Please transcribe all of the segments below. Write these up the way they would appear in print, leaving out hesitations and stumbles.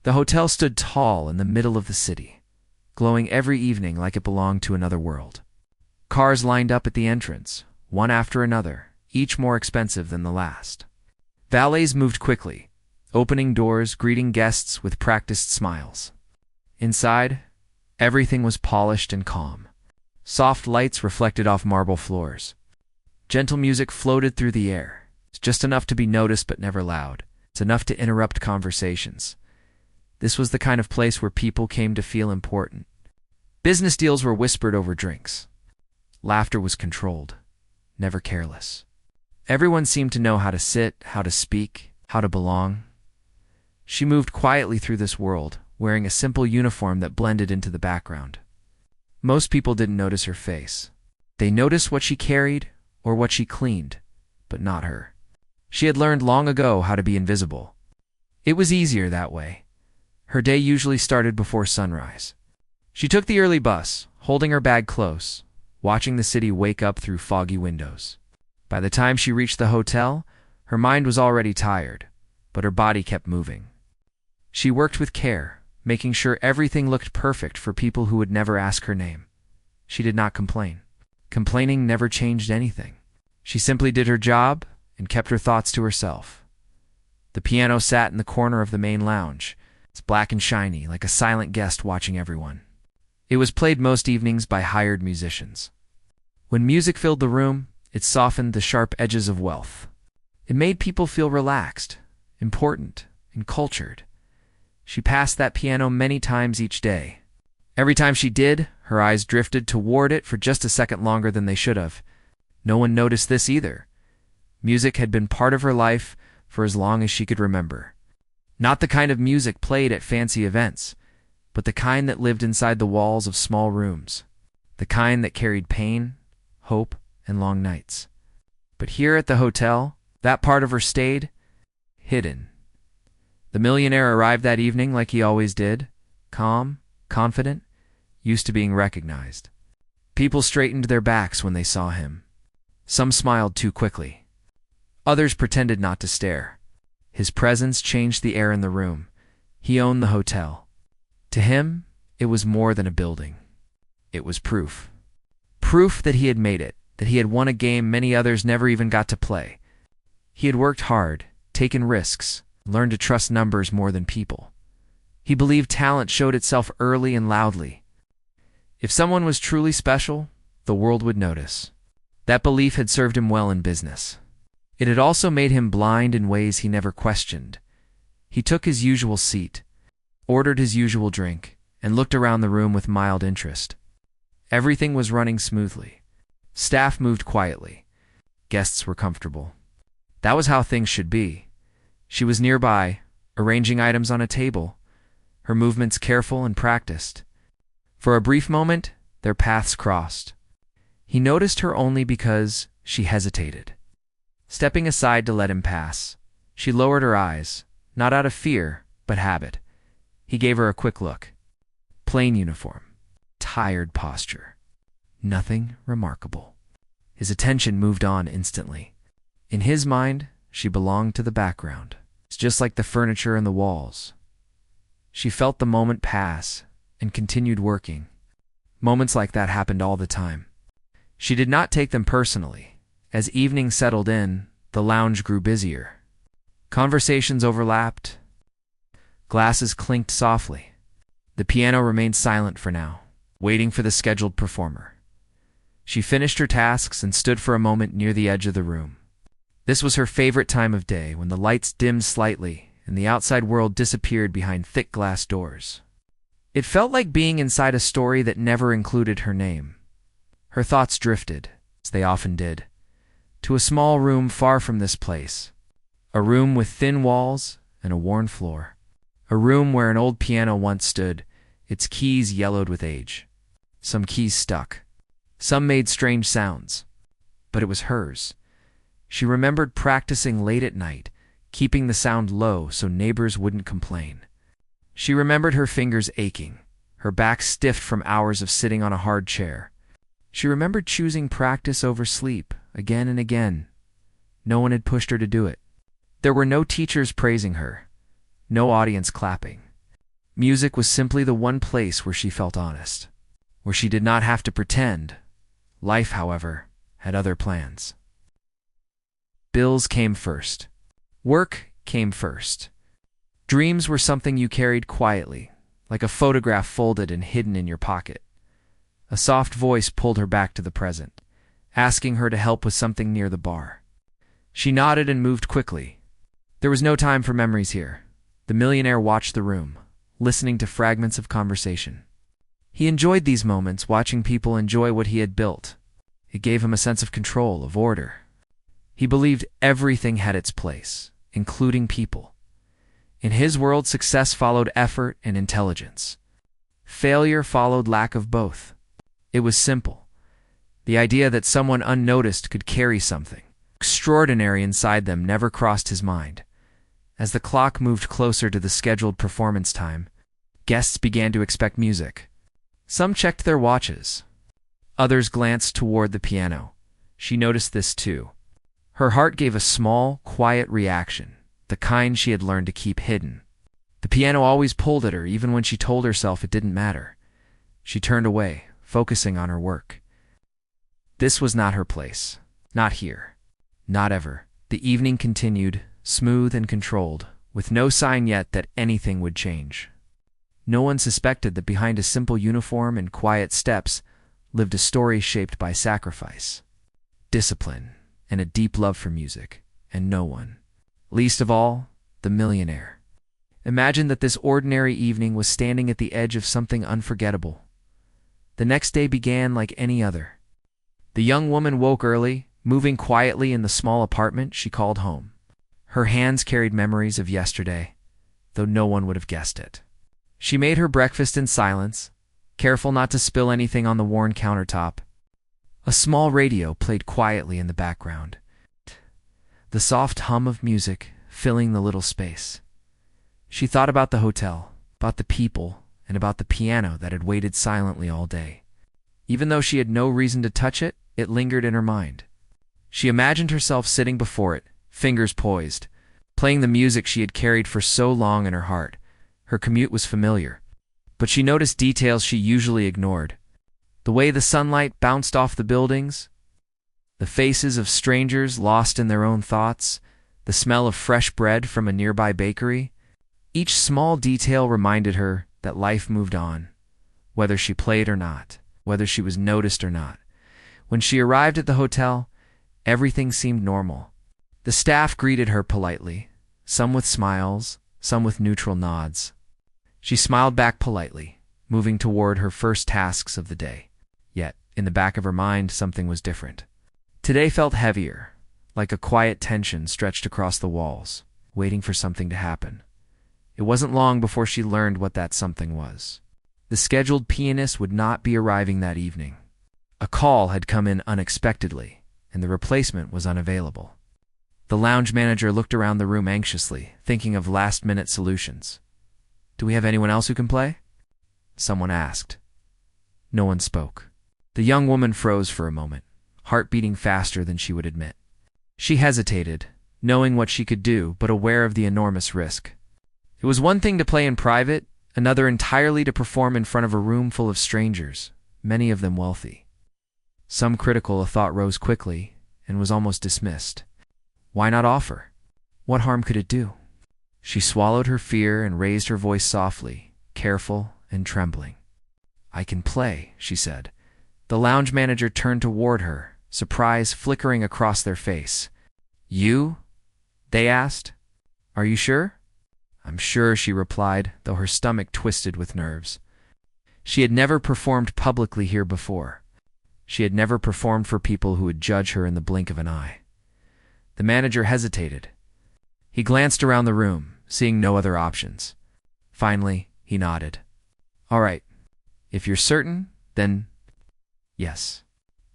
The hotel stood tall in the middle of the city, glowing every evening like it belonged to another world. Cars lined up at the entrance, one after another, each more expensive than the last. Valets moved quickly, opening doors, greeting guests with practiced smiles. Inside, everything was polished and calm. Soft lights reflected off marble floors. Gentle music floated through the air. It's just enough to be noticed but never loud. It's enough to interrupt conversations. This was the kind of place where people came to feel important. Business deals were whispered over drinks. Laughter was controlled, never careless. Everyone seemed to know how to sit, how to speak, how to belong. She moved quietly through this world, wearing a simple uniform that blended into the background. Most people didn't notice her face. They noticed what she carried or what she cleaned, but not her. She had learned long ago how to be invisible. It was easier that way. Her day usually started before sunrise. She took the early bus, holding her bag close, watching the city wake up through foggy windows. By the time she reached the hotel, her mind was already tired, but her body kept moving. She worked with care, making sure everything looked perfect for people who would never ask her name. She did not complain. Complaining never changed anything. She simply did her job and kept her thoughts to herself. The piano sat in the corner of the main lounge. It's black and shiny, like a silent guest watching everyone. It was played most evenings by hired musicians. When music filled the room, it softened the sharp edges of wealth. It made people feel relaxed, important, and cultured. She passed that piano many times each day. Every time she did, her eyes drifted toward it for just a second longer than they should have. No one noticed this either. Music had been part of her life for as long as she could remember. Not the kind of music played at fancy events, but the kind that lived inside the walls of small rooms. The kind that carried pain, hope, and long nights. But here at the hotel, that part of her stayed hidden. The millionaire arrived that evening like he always did, calm, confident, used to being recognized. People straightened their backs when they saw him. Some smiled too quickly. Others pretended not to stare. His presence changed the air in the room. He owned the hotel. To him, it was more than a building. It was proof. Proof that he had made it, that he had won a game many others never even got to play. He had worked hard, taken risks, learned to trust numbers more than people. He believed talent showed itself early and loudly. If someone was truly special, the world would notice. That belief had served him well in business. It had also made him blind in ways he never questioned. He took his usual seat, ordered his usual drink, and looked around the room with mild interest. Everything was running smoothly. Staff moved quietly. Guests were comfortable. That was how things should be. She was nearby, arranging items on a table, her movements careful and practiced. For a brief moment, their paths crossed. He noticed her only because she hesitated. Stepping aside to let him pass, she lowered her eyes, not out of fear, but habit. He gave her a quick look. Plain uniform. Tired posture. Nothing remarkable. His attention moved on instantly. In his mind, she belonged to the background. It's just like the furniture and the walls. She felt the moment pass and continued working. Moments like that happened all the time. She did not take them personally. As evening settled in, the lounge grew busier. Conversations overlapped. Glasses clinked softly. The piano remained silent for now, waiting for the scheduled performer. She finished her tasks and stood for a moment near the edge of the room. This was her favorite time of day, when the lights dimmed slightly and the outside world disappeared behind thick glass doors. It felt like being inside a story that never included her name. Her thoughts drifted, as they often did, to a small room far from this place. A room with thin walls and a worn floor. A room where an old piano once stood, its keys yellowed with age. Some keys stuck. Some made strange sounds. But it was hers. She remembered practicing late at night, keeping the sound low so neighbors wouldn't complain. She remembered her fingers aching, her back stiff from hours of sitting on a hard chair. She remembered choosing practice over sleep, again and again. No one had pushed her to do it. There were no teachers praising her, no audience clapping. Music was simply the one place where she felt honest, where she did not have to pretend. Life, however, had other plans. Bills came first. Work came first. Dreams were something you carried quietly, like a photograph folded and hidden in your pocket. A soft voice pulled her back to the present, asking her to help with something near the bar. She nodded and moved quickly. There was no time for memories here. The millionaire watched the room, listening to fragments of conversation. He enjoyed these moments, watching people enjoy what he had built. It gave him a sense of control, of order. He believed everything had its place, including people. In his world, success followed effort and intelligence. Failure followed lack of both. It was simple. The idea that someone unnoticed could carry something extraordinary inside them never crossed his mind. As the clock moved closer to the scheduled performance time, guests began to expect music. Some checked their watches. Others glanced toward the piano. She noticed this too. Her heart gave a small, quiet reaction, the kind she had learned to keep hidden. The piano always pulled at her, even when she told herself it didn't matter. She turned away, focusing on her work. This was not her place. Not here. Not ever. The evening continued, smooth and controlled, with no sign yet that anything would change. No one suspected that behind a simple uniform and quiet steps lived a story shaped by sacrifice, discipline, and a deep love for music, and no one, least of all, the millionaire, imagined that this ordinary evening was standing at the edge of something unforgettable. The next day began like any other. The young woman woke early, moving quietly in the small apartment she called home. Her hands carried memories of yesterday, though no one would have guessed it. She made her breakfast in silence, careful not to spill anything on the worn countertop. A small radio played quietly in the background, the soft hum of music filling the little space. She thought about the hotel, about the people, and about the piano that had waited silently all day. Even though she had no reason to touch it, it lingered in her mind. She imagined herself sitting before it, fingers poised, playing the music she had carried for so long in her heart. Her commute was familiar, but she noticed details she usually ignored. The way the sunlight bounced off the buildings, the faces of strangers lost in their own thoughts, the smell of fresh bread from a nearby bakery. Each small detail reminded her that life moved on, whether she played or not, whether she was noticed or not. When she arrived at the hotel, everything seemed normal. The staff greeted her politely, some with smiles, some with neutral nods. She smiled back politely, moving toward her first tasks of the day. Yet, in the back of her mind, something was different. Today felt heavier, like a quiet tension stretched across the walls, waiting for something to happen. It wasn't long before she learned what that something was. The scheduled pianist would not be arriving that evening. A call had come in unexpectedly, and the replacement was unavailable. The lounge manager looked around the room anxiously, thinking of last-minute solutions. "Do we have anyone else who can play?" someone asked. No one spoke. The young woman froze for a moment, heart beating faster than she would admit. She hesitated, knowing what she could do, but aware of the enormous risk. It was one thing to play in private, another entirely to perform in front of a room full of strangers, many of them wealthy. Some critical, a thought rose quickly and was almost dismissed. Why not offer? What harm could it do? She swallowed her fear and raised her voice softly, careful and trembling. "I can play," she said. The lounge manager turned toward her, surprise flickering across their face. "You?" they asked. "Are you sure?" "I'm sure," she replied, though her stomach twisted with nerves. She had never performed publicly here before. She had never performed for people who would judge her in the blink of an eye. The manager hesitated. He glanced around the room, seeing no other options. Finally, he nodded. "All right. If you're certain, then yes.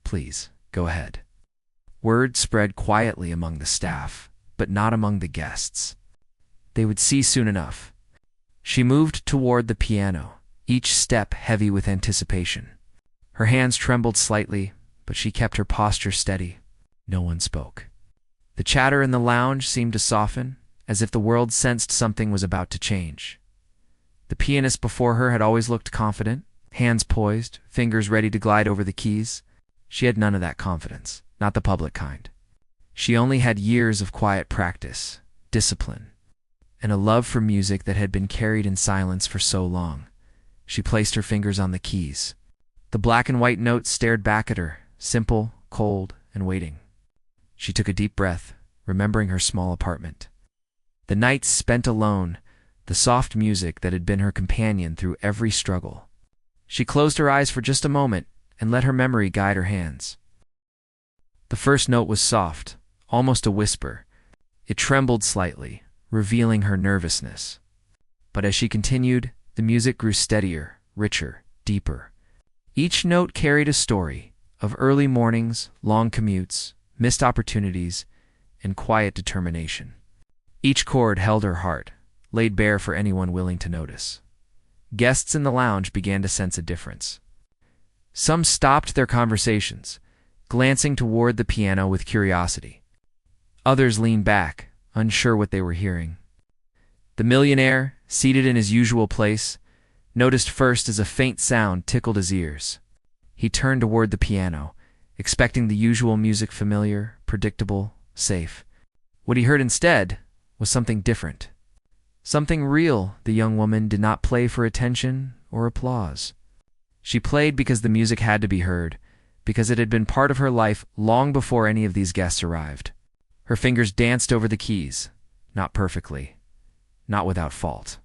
Please, go ahead." Word spread quietly among the staff, but not among the guests. They would see soon enough. She moved toward the piano, each step heavy with anticipation. Her hands trembled slightly, but she kept her posture steady. No one spoke. The chatter in the lounge seemed to soften, as if the world sensed something was about to change. The pianist before her had always looked confident, hands poised, fingers ready to glide over the keys. She had none of that confidence, not the public kind. She only had years of quiet practice, discipline, and a love for music that had been carried in silence for so long. She placed her fingers on the keys. The black and white notes stared back at her, simple, cold, and waiting. She took a deep breath, remembering her small apartment. The nights spent alone, the soft music that had been her companion through every struggle. She closed her eyes for just a moment and let her memory guide her hands. The first note was soft, almost a whisper. It trembled slightly, revealing her nervousness. But as she continued, the music grew steadier, richer, deeper. Each note carried a story of early mornings, long commutes, missed opportunities, and quiet determination. Each chord held her heart, laid bare for anyone willing to notice. Guests in the lounge began to sense a difference. Some stopped their conversations, glancing toward the piano with curiosity. Others leaned back, unsure what they were hearing. The millionaire, seated in his usual place, noticed first as a faint sound tickled his ears. He turned toward the piano, expecting the usual music, familiar, predictable, safe. What he heard instead was something different. Something real. The young woman did not play for attention or applause. She played because the music had to be heard, because it had been part of her life long before any of these guests arrived. Her fingers danced over the keys, not perfectly, not without fault,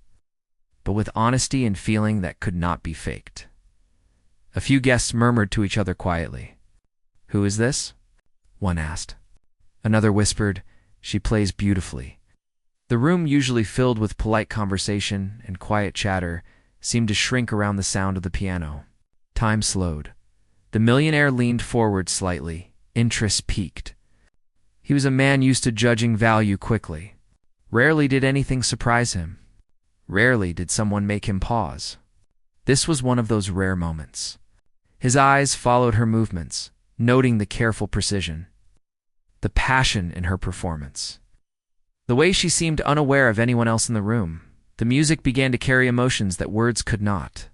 but with honesty and feeling that could not be faked. A few guests murmured to each other quietly. "Who is this?" one asked. Another whispered, "She plays beautifully." The room, usually filled with polite conversation and quiet chatter, seemed to shrink around the sound of the piano. Time slowed. The millionaire leaned forward slightly, interest peaked. He was a man used to judging value quickly. Rarely did anything surprise him. Rarely did someone make him pause. This was one of those rare moments. His eyes followed her movements, noting the careful precision, the passion in her performance. The way she seemed unaware of anyone else in the room. The music began to carry emotions that words could not.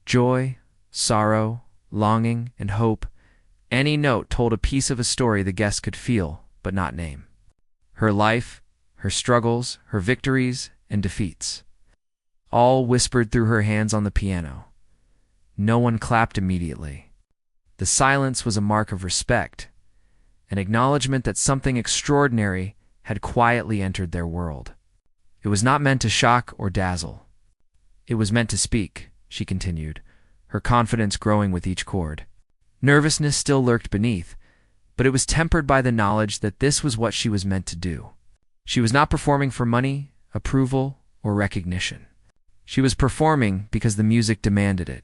Joy, sorrow, longing, and hope. Any note told a piece of a story the guest could feel, but not name. Her life, her struggles, her victories, and defeats. All whispered through her hands on the piano. No one clapped immediately. The silence was a mark of respect, an acknowledgement that something extraordinary had quietly entered their world. It was not meant to shock or dazzle. It was meant to speak, she continued, her confidence growing with each chord. Nervousness still lurked beneath, but it was tempered by the knowledge that this was what she was meant to do. She was not performing for money, approval, or recognition. She was performing because the music demanded it.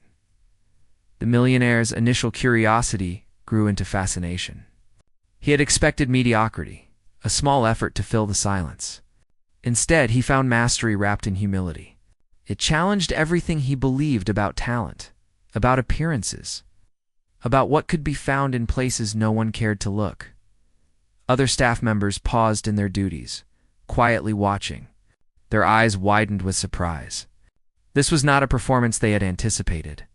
The millionaire's initial curiosity grew into fascination. He had expected mediocrity, a small effort to fill the silence. Instead, he found mastery wrapped in humility. It challenged everything he believed about talent, about appearances, about what could be found in places no one cared to look. Other staff members paused in their duties, quietly watching. Their eyes widened with surprise. This was not a performance they had anticipated.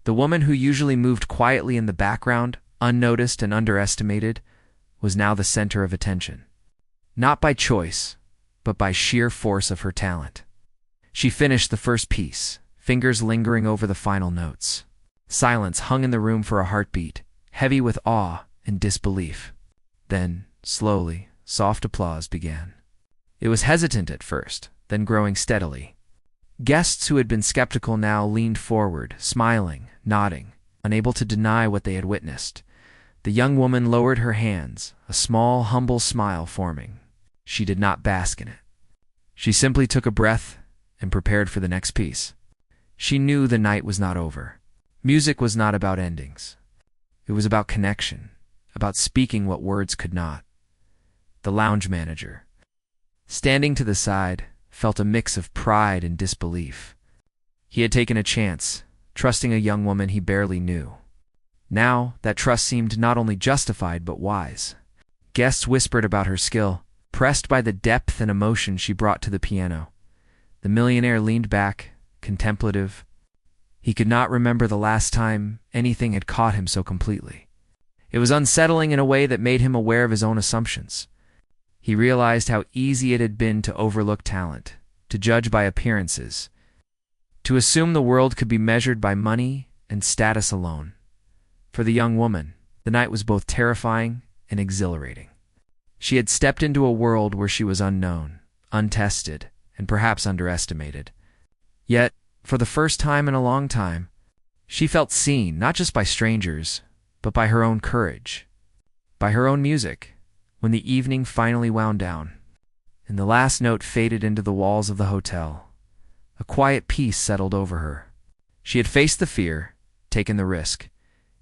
The woman who usually moved quietly in the background, unnoticed and underestimated, was now the center of attention. Not by choice, but by sheer force of her talent. She finished the first piece, fingers lingering over the final notes. Silence hung in the room for a heartbeat, heavy with awe and disbelief. Then, slowly, soft applause began. It was hesitant at first, then growing steadily. Guests who had been skeptical now leaned forward, smiling, nodding, unable to deny what they had witnessed. The young woman lowered her hands, a small, humble smile forming. She did not bask in it. She simply took a breath and prepared for the next piece. She knew the night was not over. Music was not about endings. It was about connection, about speaking what words could not. The lounge manager, standing to the side, felt a mix of pride and disbelief. He had taken a chance, trusting a young woman he barely knew. Now, that trust seemed not only justified but wise. Guests whispered about her skill, pressed by the depth and emotion she brought to the piano. The millionaire leaned back, contemplative. He could not remember the last time anything had caught him so completely. It was unsettling in a way that made him aware of his own assumptions. He realized how easy it had been to overlook talent, to judge by appearances, to assume the world could be measured by money and status alone. For the young woman, the night was both terrifying and exhilarating. She had stepped into a world where she was unknown, untested, and perhaps underestimated. Yet, for the first time in a long time, she felt seen not just by strangers, but by her own courage, by her own music. When the evening finally wound down, and the last note faded into the walls of the hotel, a quiet peace settled over her. She had faced the fear, taken the risk,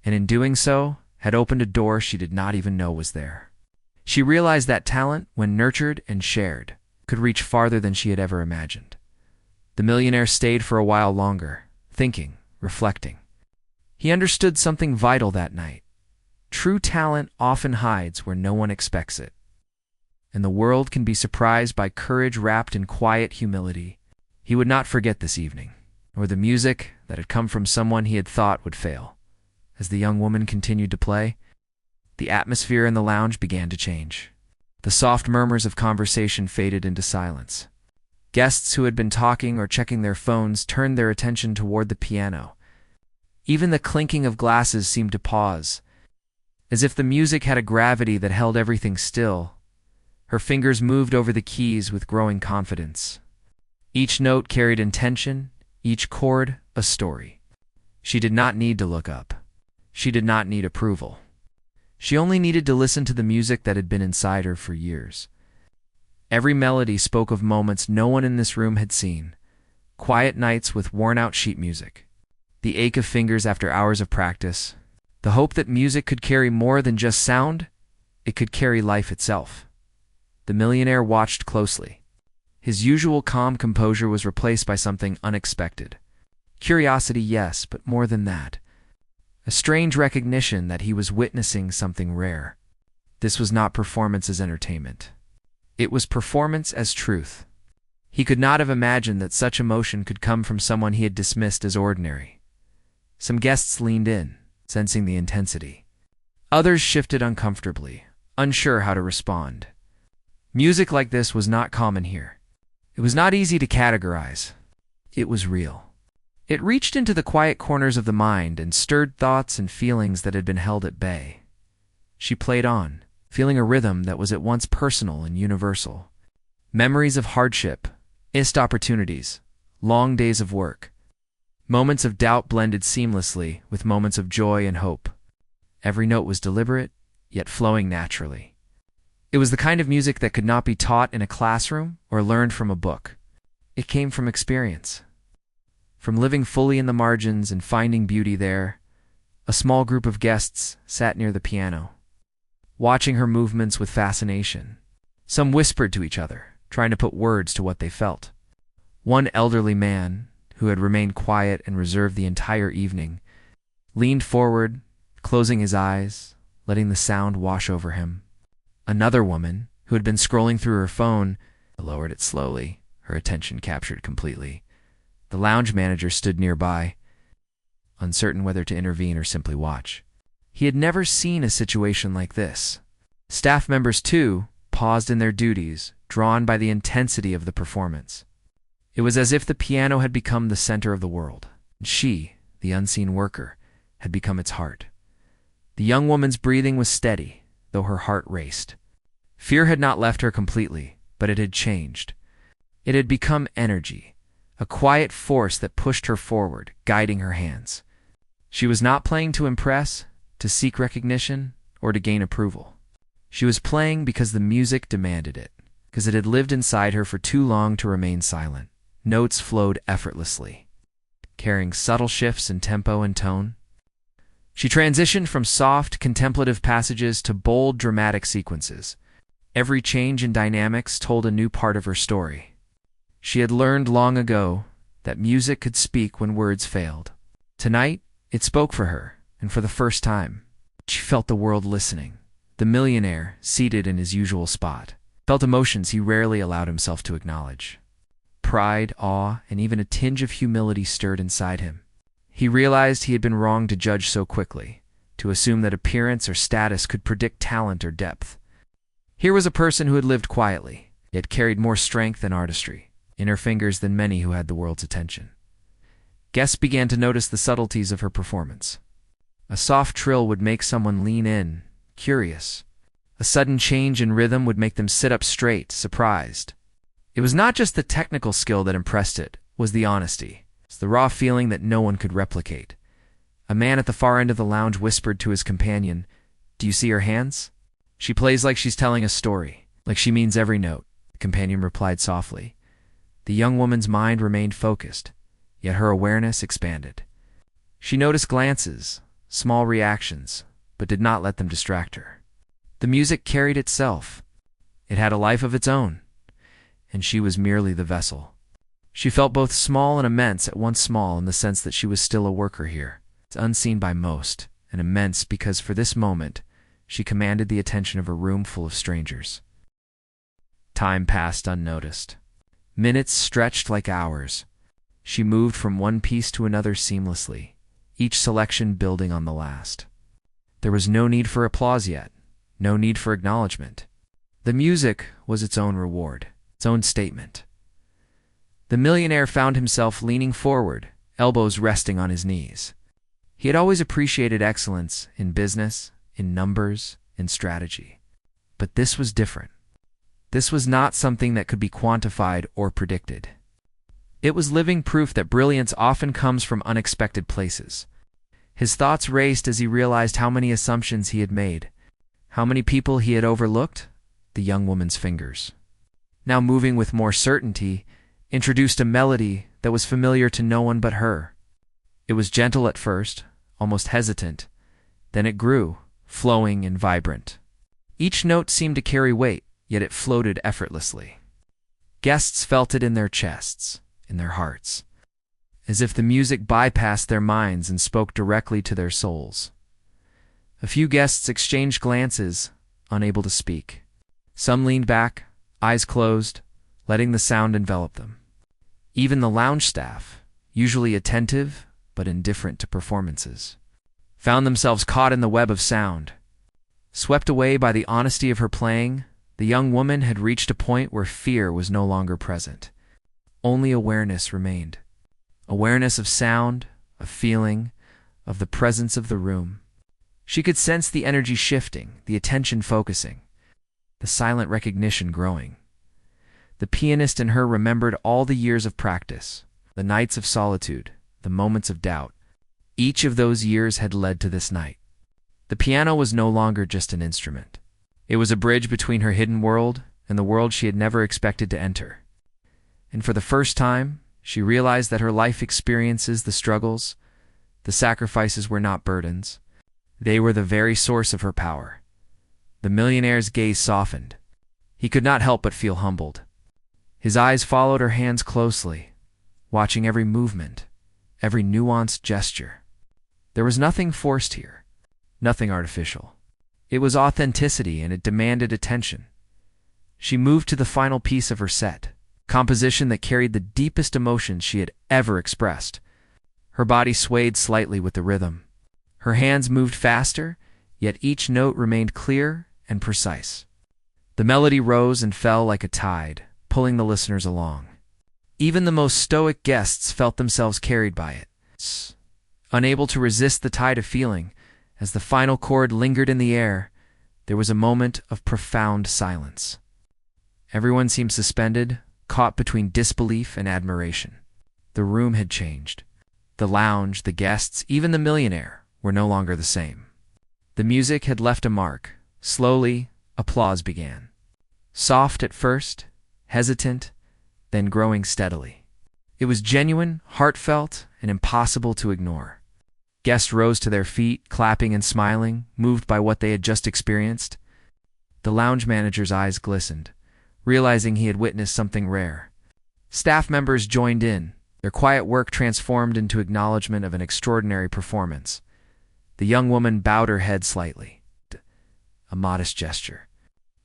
and in doing so, had opened a door she did not even know was there. She realized that talent, when nurtured and shared, could reach farther than she had ever imagined. The millionaire stayed for a while longer, thinking, reflecting. He understood something vital that night. True talent often hides where no one expects it. And the world can be surprised by courage wrapped in quiet humility. He would not forget this evening, nor the music that had come from someone he had thought would fail. As the young woman continued to play, the atmosphere in the lounge began to change. The soft murmurs of conversation faded into silence. Guests who had been talking or checking their phones turned their attention toward the piano. Even the clinking of glasses seemed to pause, as if the music had a gravity that held everything still. Her fingers moved over the keys with growing confidence. Each note carried intention, each chord a story. She did not need to look up. She did not need approval. She only needed to listen to the music that had been inside her for years. Every melody spoke of moments no one in this room had seen. Quiet nights with worn-out sheet music. The ache of fingers after hours of practice. The hope that music could carry more than just sound, it could carry life itself. The millionaire watched closely. His usual calm composure was replaced by something unexpected. Curiosity, yes, but more than that. A strange recognition that he was witnessing something rare. This was not performance as entertainment. It was performance as truth. He could not have imagined that such emotion could come from someone he had dismissed as ordinary. Some guests leaned in, sensing the intensity. Others shifted uncomfortably, unsure how to respond. Music like this was not common here. It was not easy to categorize. It was real. It reached into the quiet corners of the mind and stirred thoughts and feelings that had been held at bay. She played on, feeling a rhythm that was at once personal and universal. Memories of hardship, missed opportunities, long days of work. Moments of doubt blended seamlessly with moments of joy and hope. Every note was deliberate, yet flowing naturally. It was the kind of music that could not be taught in a classroom or learned from a book. It came from experience. From living fully in the margins and finding beauty there. A small group of guests sat near the piano, watching her movements with fascination. Some whispered to each other, trying to put words to what they felt. One elderly man, who had remained quiet and reserved the entire evening, leaned forward, closing his eyes, letting the sound wash over him. Another woman, who had been scrolling through her phone, lowered it slowly, her attention captured completely. The lounge manager stood nearby, uncertain whether to intervene or simply watch. He had never seen a situation like this. Staff members, too, paused in their duties, drawn by the intensity of the performance. It was as if the piano had become the center of the world, and she, the unseen worker, had become its heart. The young woman's breathing was steady, though her heart raced. Fear had not left her completely, but it had changed. It had become energy, a quiet force that pushed her forward, guiding her hands. She was not playing to impress, to seek recognition, or to gain approval. She was playing because the music demanded it, because it had lived inside her for too long to remain silent. Notes flowed effortlessly, carrying subtle shifts in tempo and tone. She transitioned from soft, contemplative passages to bold, dramatic sequences. Every change in dynamics told a new part of her story. She had learned long ago that music could speak when words failed. Tonight, it spoke for her, and for the first time, she felt the world listening. The millionaire, seated in his usual spot, felt emotions he rarely allowed himself to acknowledge. pride, awe, and even a tinge of humility stirred inside him. He realized he had been wrong to judge so quickly, to assume that appearance or status could predict talent or depth. Here was a person who had lived quietly, yet carried more strength and artistry in her fingers than many who had the world's attention. Guests began to notice the subtleties of her performance. A soft trill would make someone lean in, curious. A sudden change in rhythm would make them sit up straight, surprised. It was not just the technical skill that impressed it was the honesty. It's the raw feeling that no one could replicate. A man at the far end of the lounge whispered to his companion, "Do you see her hands? She plays like she's telling a story, like she means every note." The companion replied softly. The young woman's mind remained focused, yet her awareness expanded. She noticed glances, small reactions, but did not let them distract her. The music carried itself. It had a life of its own, and she was merely the vessel. She felt both small and immense, at once small in the sense that she was still a worker here. It's unseen by most, and immense because for this moment, she commanded the attention of a room full of strangers. Time passed unnoticed. Minutes stretched like hours. She moved from one piece to another seamlessly, each selection building on the last. There was no need for applause yet, no need for acknowledgement. The music was its own reward, its own statement. The millionaire found himself leaning forward, elbows resting on his knees. He had always appreciated excellence in business, in numbers, in strategy. But this was different. This was not something that could be quantified or predicted. It was living proof that brilliance often comes from unexpected places. His thoughts raced as he realized how many assumptions he had made, how many people he had overlooked. The young woman's fingers, now moving with more certainty, introduced a melody that was familiar to no one but her. It was gentle at first, almost hesitant. Then it grew, flowing and vibrant. Each note seemed to carry weight, yet it floated effortlessly. Guests felt it in their chests, in their hearts, as if the music bypassed their minds and spoke directly to their souls. A few guests exchanged glances, unable to speak. Some leaned back, eyes closed, letting the sound envelop them. Even the lounge staff, usually attentive but indifferent to performances, found themselves caught in the web of sound. Swept away by the honesty of her playing, the young woman had reached a point where fear was no longer present. Only awareness remained. Awareness of sound, of feeling, of the presence of the room. She could sense the energy shifting, the attention focusing, the silent recognition growing. The pianist in her remembered all the years of practice, the nights of solitude, the moments of doubt. Each of those years had led to this night. The piano was no longer just an instrument. It was a bridge between her hidden world and the world she had never expected to enter. And for the first time, she realized that her life experiences, the struggles, the sacrifices were not burdens. They were the very source of her power. The millionaire's gaze softened. He could not help but feel humbled. His eyes followed her hands closely, watching every movement, every nuanced gesture. There was nothing forced here, nothing artificial. It was authenticity, and it demanded attention. She moved to the final piece of her set, composition that carried the deepest emotions she had ever expressed. Her body swayed slightly with the rhythm. Her hands moved faster, yet each note remained clear and precise. The melody rose and fell like a tide, pulling the listeners along. Even the most stoic guests felt themselves carried by it. Unable to resist the tide of feeling, as the final chord lingered in the air, there was a moment of profound silence. Everyone seemed suspended, caught between disbelief and admiration. The room had changed. The lounge, the guests, even the millionaire were no longer the same. The music had left a mark. Slowly, applause began. Soft at first, hesitant, then growing steadily. It was genuine, heartfelt, and impossible to ignore. Guests rose to their feet, clapping and smiling, moved by what they had just experienced. The lounge manager's eyes glistened, realizing he had witnessed something rare. Staff members joined in, their quiet work transformed into acknowledgement of an extraordinary performance. The young woman bowed her head slightly, a modest gesture.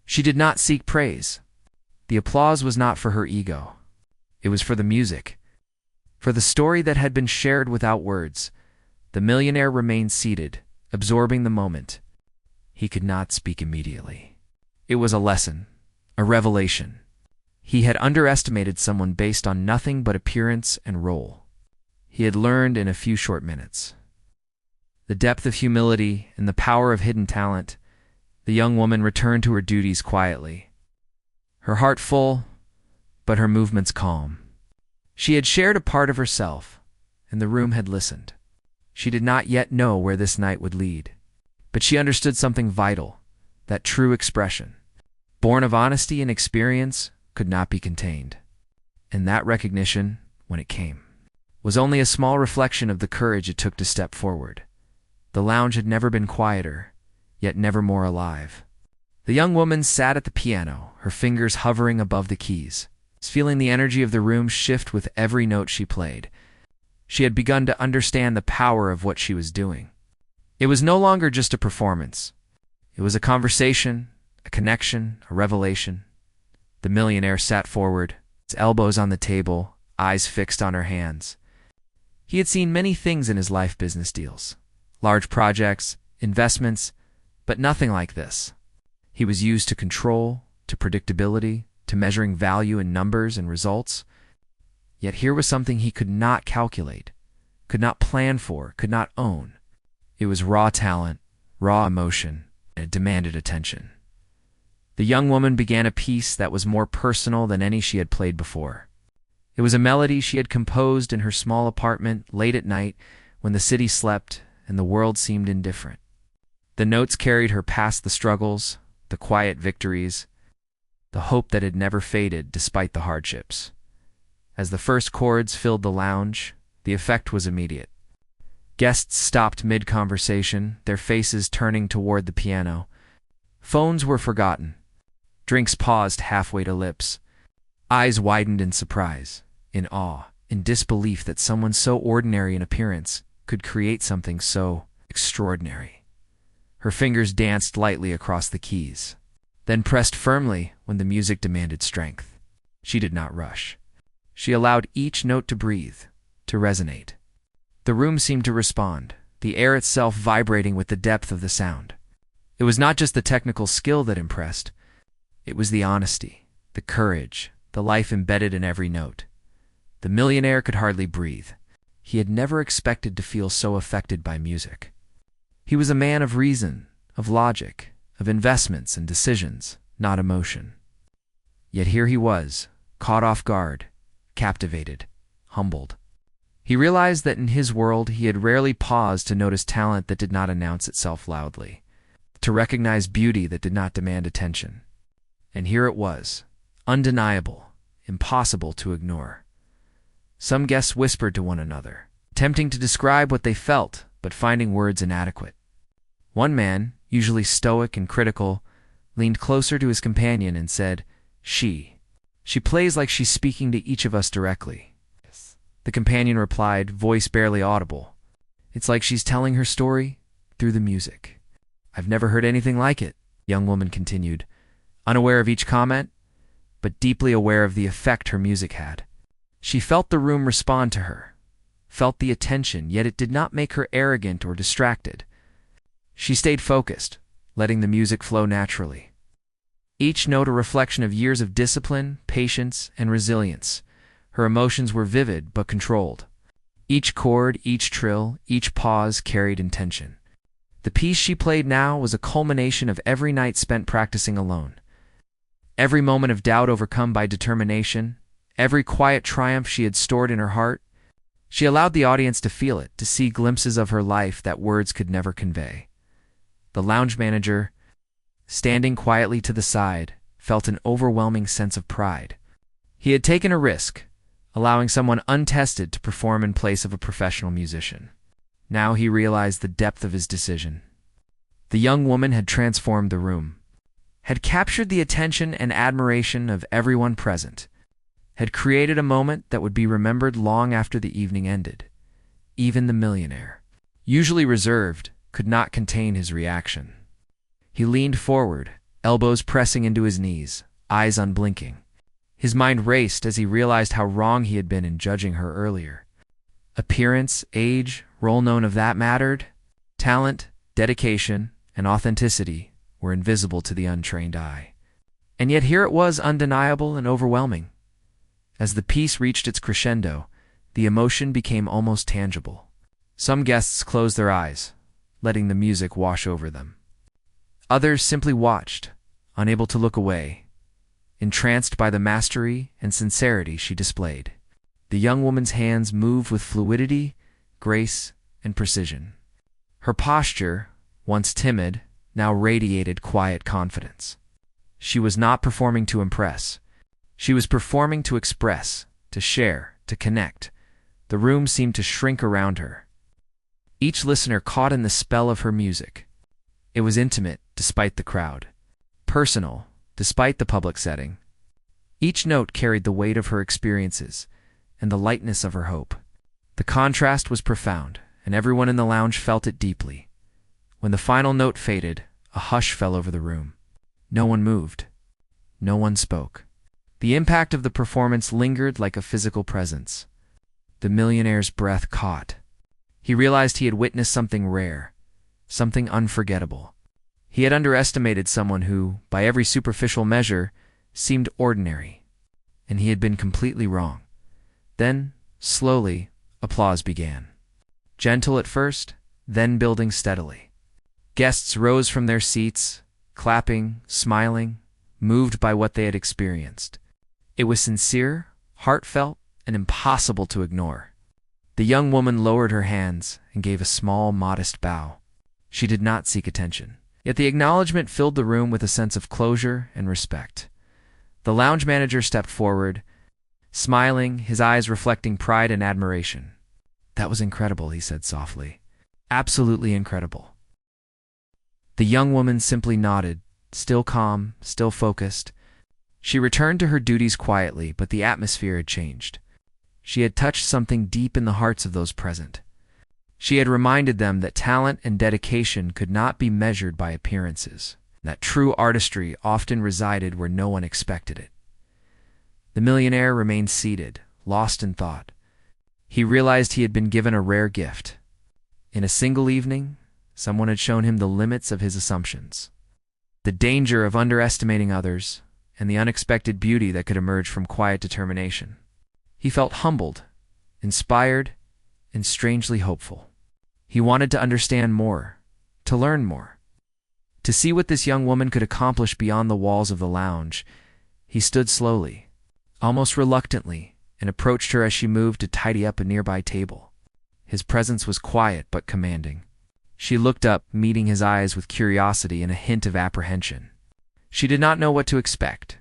She did not seek praise. The applause was not for her ego. It was for the music, for the story that had been shared without words. The millionaire remained seated, absorbing the moment. He could not speak immediately. It was a lesson, a revelation. He had underestimated someone based on nothing but appearance and role. He had learned in a few short minutes. The depth of humility and the power of hidden talent. The young woman returned to her duties quietly, her heart full, but her movements calm. She had shared a part of herself, and the room had listened. She did not yet know where this night would lead, but she understood something vital, that true expression, born of honesty and experience, could not be contained. And that recognition, when it came, was only a small reflection of the courage it took to step forward. The lounge had never been quieter, yet never more alive. The young woman sat at the piano, her fingers hovering above the keys, feeling the energy of the room shift with every note she played. She had begun to understand the power of what she was doing. It was no longer just a performance. It was a conversation, a connection, a revelation. The millionaire sat forward, his elbows on the table, eyes fixed on her hands. He had seen many things in his life: business deals, large projects, investments, but nothing like this. He was used to control, to predictability, to measuring value in numbers and results. Yet here was something he could not calculate, could not plan for, could not own. It was raw talent, raw emotion, and it demanded attention. The young woman began a piece that was more personal than any she had played before. It was a melody she had composed in her small apartment late at night when the city slept and the world seemed indifferent. The notes carried her past the struggles, the quiet victories, the hope that had never faded despite the hardships. As the first chords filled the lounge, the effect was immediate. Guests stopped mid-conversation, their faces turning toward the piano. Phones were forgotten. Drinks paused halfway to lips. Eyes widened in surprise, in awe, in disbelief that someone so ordinary in appearance could create something so extraordinary. Her fingers danced lightly across the keys, then pressed firmly when the music demanded strength. She did not rush. She allowed each note to breathe, to resonate. The room seemed to respond, the air itself vibrating with the depth of the sound. It was not just the technical skill that impressed. It was the honesty, the courage, the life embedded in every note. The millionaire could hardly breathe. He had never expected to feel so affected by music. He was a man of reason, of logic, of investments and decisions, not emotion. Yet here he was, caught off guard, captivated, humbled. He realized that in his world he had rarely paused to notice talent that did not announce itself loudly, to recognize beauty that did not demand attention. And here it was, undeniable, impossible to ignore. Some guests whispered to one another, attempting to describe what they felt, but finding words inadequate. One man, usually stoic and critical, leaned closer to his companion and said, She plays like she's speaking to each of us directly." The companion replied, voice barely audible, "It's like she's telling her story through the music." "I've never heard anything like it," the young woman continued, unaware of each comment, but deeply aware of the effect her music had. She felt the room respond to her, felt the attention, yet it did not make her arrogant or distracted. She stayed focused, letting the music flow naturally. Each note a reflection of years of discipline, patience, and resilience. Her emotions were vivid but controlled. Each chord, each trill, each pause carried intention. The piece she played now was a culmination of every night spent practicing alone. Every moment of doubt overcome by determination, every quiet triumph she had stored in her heart. She allowed the audience to feel it, to see glimpses of her life that words could never convey. The lounge manager, standing quietly to the side, felt an overwhelming sense of pride. He had taken a risk, allowing someone untested to perform in place of a professional musician. Now he realized the depth of his decision. The young woman had transformed the room, had captured the attention and admiration of everyone present, had created a moment that would be remembered long after the evening ended. Even the millionaire, usually reserved, could not contain his reaction. He leaned forward, elbows pressing into his knees, eyes unblinking. His mind raced as he realized how wrong he had been in judging her earlier. Appearance, age, role, none of that mattered. Talent, dedication, and authenticity were invisible to the untrained eye. And yet here it was, undeniable and overwhelming. As the piece reached its crescendo, the emotion became almost tangible. Some guests closed their eyes, letting the music wash over them. Others simply watched, unable to look away, entranced by the mastery and sincerity she displayed. The young woman's hands moved with fluidity, grace, and precision. Her posture, once timid, now radiated quiet confidence. She was not performing to impress. She was performing to express, to share, to connect. The room seemed to shrink around her. Each listener caught in the spell of her music. It was intimate, despite the crowd. Personal, despite the public setting. Each note carried the weight of her experiences and the lightness of her hope. The contrast was profound, and everyone in the lounge felt it deeply. When the final note faded, a hush fell over the room. No one moved. No one spoke. The impact of the performance lingered like a physical presence. The millionaire's breath caught. He realized he had witnessed something rare, something unforgettable. He had underestimated someone who, by every superficial measure, seemed ordinary, and he had been completely wrong. Then, slowly, applause began. Gentle at first, then building steadily. Guests rose from their seats, clapping, smiling, moved by what they had experienced. It was sincere, heartfelt, and impossible to ignore. The young woman lowered her hands and gave a small, modest bow. She did not seek attention. Yet the acknowledgement filled the room with a sense of closure and respect. The lounge manager stepped forward, smiling, his eyes reflecting pride and admiration. "That was incredible," he said softly. "Absolutely incredible." The young woman simply nodded, still calm, still focused. She returned to her duties quietly, but the atmosphere had changed. She had touched something deep in the hearts of those present. She had reminded them that talent and dedication could not be measured by appearances, that true artistry often resided where no one expected it. The millionaire remained seated, lost in thought. He realized he had been given a rare gift. In a single evening, someone had shown him the limits of his assumptions, the danger of underestimating others, and the unexpected beauty that could emerge from quiet determination. He felt humbled, inspired, and strangely hopeful. He wanted to understand more, to learn more, to see what this young woman could accomplish beyond the walls of the lounge. He stood slowly, almost reluctantly, and approached her as she moved to tidy up a nearby table. His presence was quiet but commanding. She looked up, meeting his eyes with curiosity and a hint of apprehension. She did not know what to expect.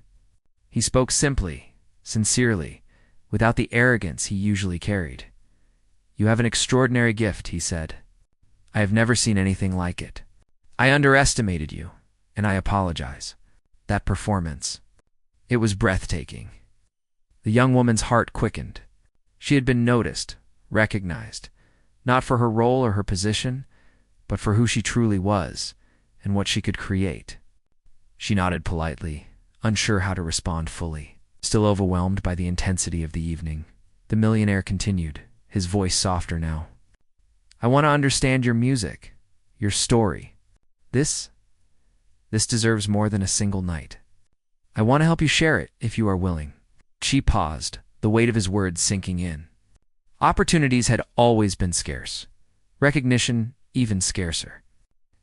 He spoke simply, sincerely, without the arrogance he usually carried. "You have an extraordinary gift," he said. "I have never seen anything like it. I underestimated you, and I apologize. That performance, it was breathtaking." The young woman's heart quickened. She had been noticed, recognized, not for her role or her position, but for who she truly was and what she could create. She nodded politely, unsure how to respond fully. Still overwhelmed by the intensity of the evening, the millionaire continued, his voice softer now. "I want to understand your music, your story. This deserves more than a single night. I want to help you share it, if you are willing." She paused, the weight of his words sinking in. Opportunities had always been scarce, recognition even scarcer.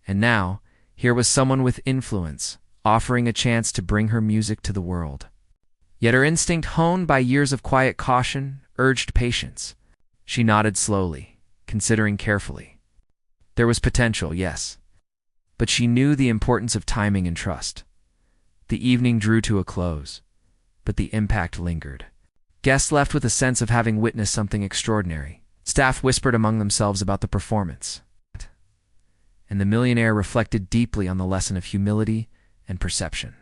And now, here was someone with influence, offering a chance to bring her music to the world. Yet her instinct, honed by years of quiet caution, urged patience. She nodded slowly, considering carefully. There was potential, yes, but she knew the importance of timing and trust. The evening drew to a close, but the impact lingered. Guests left with a sense of having witnessed something extraordinary. Staff whispered among themselves about the performance, and the millionaire reflected deeply on the lesson of humility and perception.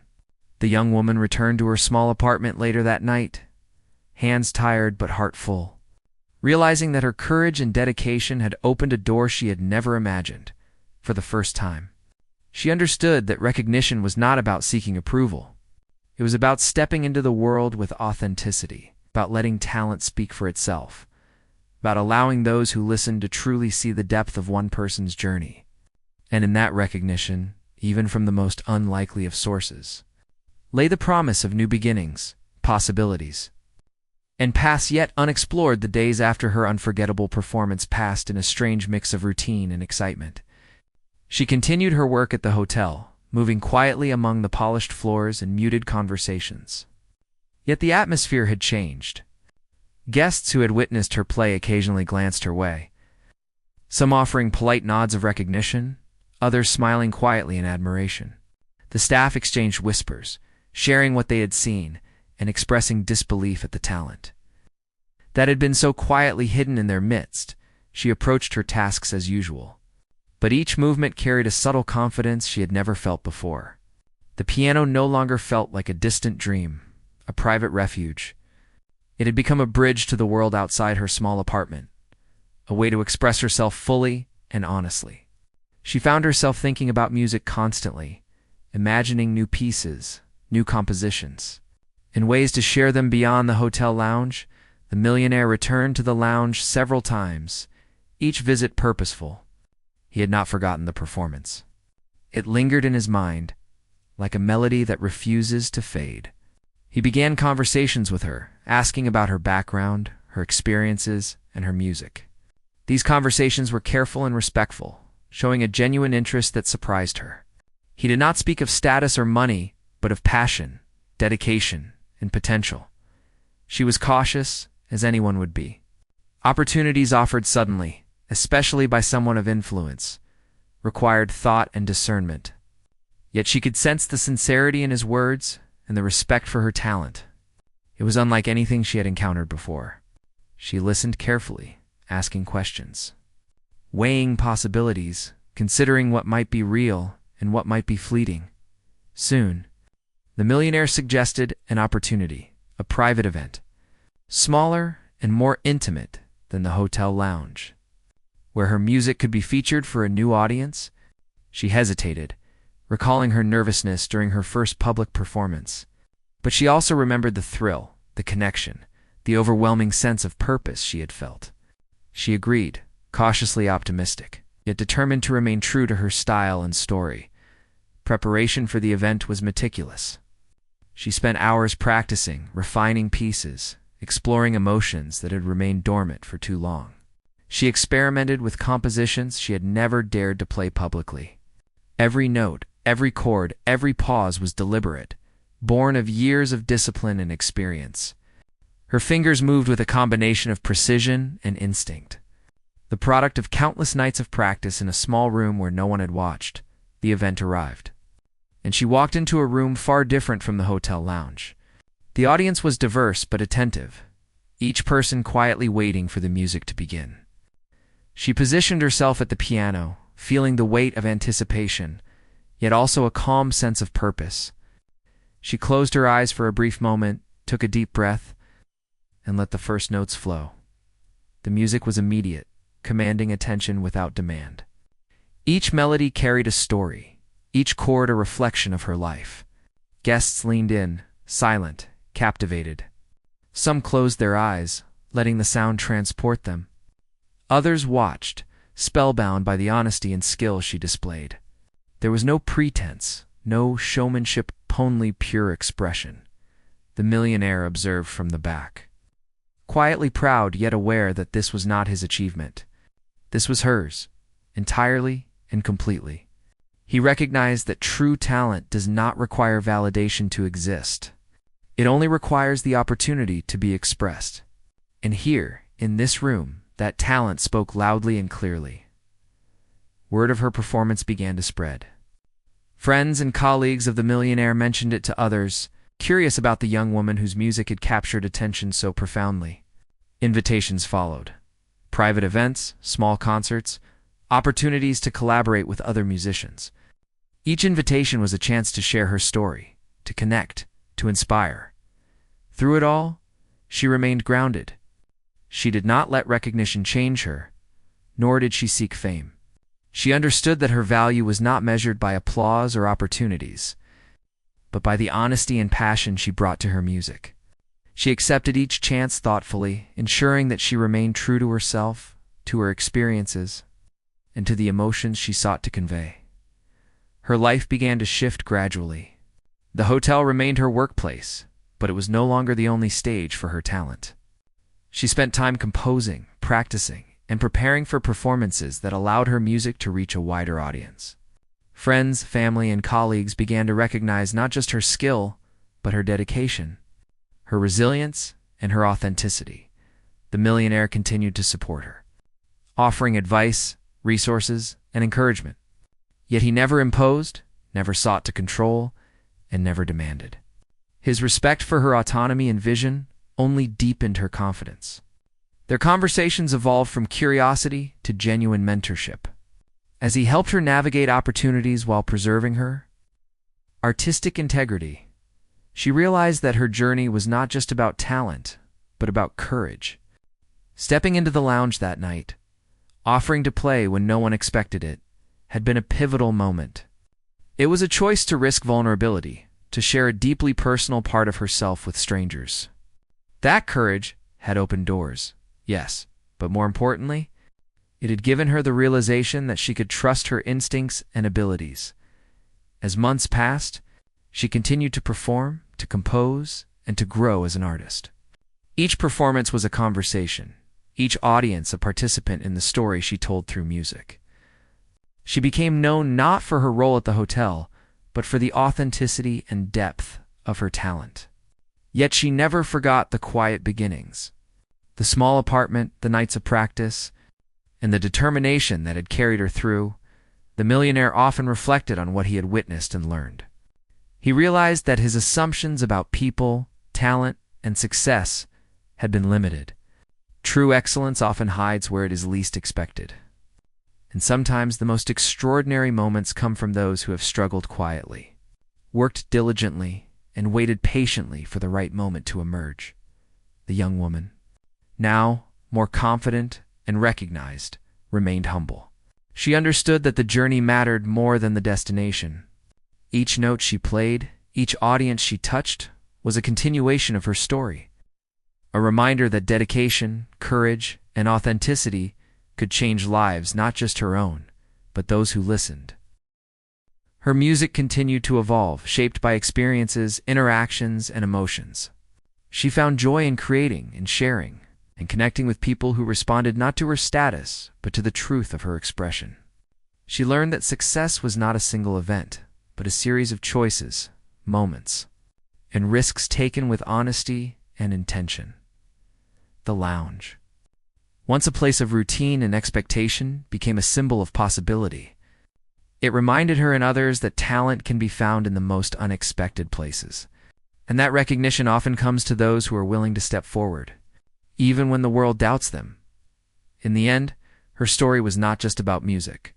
The young woman returned to her small apartment later that night, hands tired but heart full, realizing that her courage and dedication had opened a door she had never imagined. For the first time, she understood that recognition was not about seeking approval. It was about stepping into the world with authenticity, about letting talent speak for itself, about allowing those who listen to truly see the depth of one person's journey. And in that recognition, even from the most unlikely of sources, lay the promise of new beginnings, possibilities, and paths yet unexplored. The days after her unforgettable performance passed in a strange mix of routine and excitement. She continued her work at the hotel, moving quietly among the polished floors and muted conversations. Yet the atmosphere had changed. Guests who had witnessed her play occasionally glanced her way, some offering polite nods of recognition, others smiling quietly in admiration. The staff exchanged whispers, sharing what they had seen and expressing disbelief at the talent that had been so quietly hidden in their midst. She approached her tasks as usual, but each movement carried a subtle confidence she had never felt before. The piano no longer felt like a distant dream, a private refuge. It had become a bridge to the world outside her small apartment, a way to express herself fully and honestly. She found herself thinking about music constantly, imagining new pieces, new compositions, and ways to share them beyond the hotel lounge. The millionaire returned to the lounge several times, each visit purposeful. He had not forgotten the performance. It lingered in his mind, like a melody that refuses to fade. He began conversations with her, asking about her background, her experiences, and her music. These conversations were careful and respectful, showing a genuine interest that surprised her. He did not speak of status or money, but of passion, dedication, and potential. She was cautious, as anyone would be. Opportunities offered suddenly, especially by someone of influence, required thought and discernment. Yet she could sense the sincerity in his words and the respect for her talent. It was unlike anything she had encountered before. She listened carefully, asking questions, weighing possibilities, considering what might be real and what might be fleeting. Soon, the millionaire suggested an opportunity, a private event, smaller and more intimate than the hotel lounge, where her music could be featured for a new audience. She hesitated, recalling her nervousness during her first public performance. But she also remembered the thrill, the connection, the overwhelming sense of purpose she had felt. She agreed, cautiously optimistic, yet determined to remain true to her style and story. Preparation for the event was meticulous. She spent hours practicing, refining pieces, exploring emotions that had remained dormant for too long. She experimented with compositions she had never dared to play publicly. Every note, every chord, every pause was deliberate, born of years of discipline and experience. Her fingers moved with a combination of precision and instinct. The product of countless nights of practice in a small room where no one had watched, the event arrived. And she walked into a room far different from the hotel lounge. The audience was diverse but attentive, each person quietly waiting for the music to begin. She positioned herself at the piano, feeling the weight of anticipation, yet also a calm sense of purpose. She closed her eyes for a brief moment, took a deep breath, and let the first notes flow. The music was immediate, commanding attention without demand. Each melody carried a story, each chord a reflection of her life. Guests leaned in, silent, captivated. Some closed their eyes, letting the sound transport them. Others watched, spellbound by the honesty and skill she displayed. There was no pretense, no showmanship, only pure expression. The millionaire observed from the back, quietly proud yet aware that this was not his achievement. This was hers, entirely and completely. He recognized that true talent does not require validation to exist. It only requires the opportunity to be expressed. And here, in this room, that talent spoke loudly and clearly. Word of her performance began to spread. Friends and colleagues of the millionaire mentioned it to others, curious about the young woman whose music had captured attention so profoundly. Invitations followed. Private events, small concerts, opportunities to collaborate with other musicians. Each invitation was a chance to share her story, to connect, to inspire. Through it all, she remained grounded. She did not let recognition change her, nor did she seek fame. She understood that her value was not measured by applause or opportunities, but by the honesty and passion she brought to her music. She accepted each chance thoughtfully, ensuring that she remained true to herself, to her experiences, and to the emotions she sought to convey. Her life began to shift gradually. The hotel remained her workplace, but it was no longer the only stage for her talent. She spent time composing, practicing, and preparing for performances that allowed her music to reach a wider audience. Friends, family, and colleagues began to recognize not just her skill, but her dedication, her resilience, and her authenticity. The Millionaire continued to support her, offering advice, resources, and encouragement. Yet he never imposed, never sought to control, and never demanded. His respect for her autonomy and vision only deepened her confidence. Their conversations evolved from curiosity to genuine mentorship. As he helped her navigate opportunities while preserving her artistic integrity, she realized that her journey was not just about talent, but about courage. Stepping into the lounge that night, offering to play when no one expected it, had been a pivotal moment. It was a choice to risk vulnerability, to share a deeply personal part of herself with strangers. That courage had opened doors, yes, but more importantly, it had given her the realization that she could trust her instincts and abilities. As months passed, she continued to perform, to compose, and to grow as an artist. Each performance was a conversation, each audience a participant in the story she told through music. She became known not for her role at the hotel, but for the authenticity and depth of her talent. Yet she never forgot the quiet beginnings, the small apartment, the nights of practice, and the determination that had carried her through. The Millionaire often reflected on what he had witnessed and learned. He realized that his assumptions about people, talent, and success had been limited. True excellence often hides where it is least expected. And sometimes the most extraordinary moments come from those who have struggled quietly, worked diligently, and waited patiently for the right moment to emerge. The young woman, now more confident and recognized, remained humble. She understood that the journey mattered more than the destination. Each note she played, each audience she touched, was a continuation of her story, a reminder that dedication, courage, and authenticity could change lives, not just her own, but those who listened. Her music continued to evolve, shaped by experiences, interactions, and emotions. She found joy in creating and sharing, and connecting with people who responded not to her status, but to the truth of her expression. She learned that success was not a single event, but a series of choices, moments, and risks taken with honesty and intention. The lounge, once a place of routine and expectation, became a symbol of possibility. It reminded her and others that talent can be found in the most unexpected places, and that recognition often comes to those who are willing to step forward, even when the world doubts them. In the end, her story was not just about music.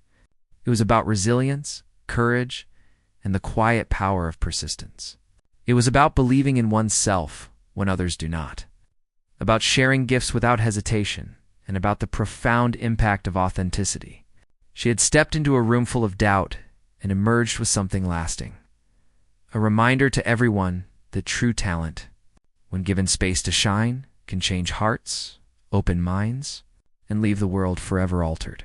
It was about resilience, courage, and the quiet power of persistence. It was about believing in oneself when others do not, about sharing gifts without hesitation, and about the profound impact of authenticity. She had stepped into a room full of doubt and emerged with something lasting. A reminder to everyone that true talent, when given space to shine, can change hearts, open minds, and leave the world forever altered.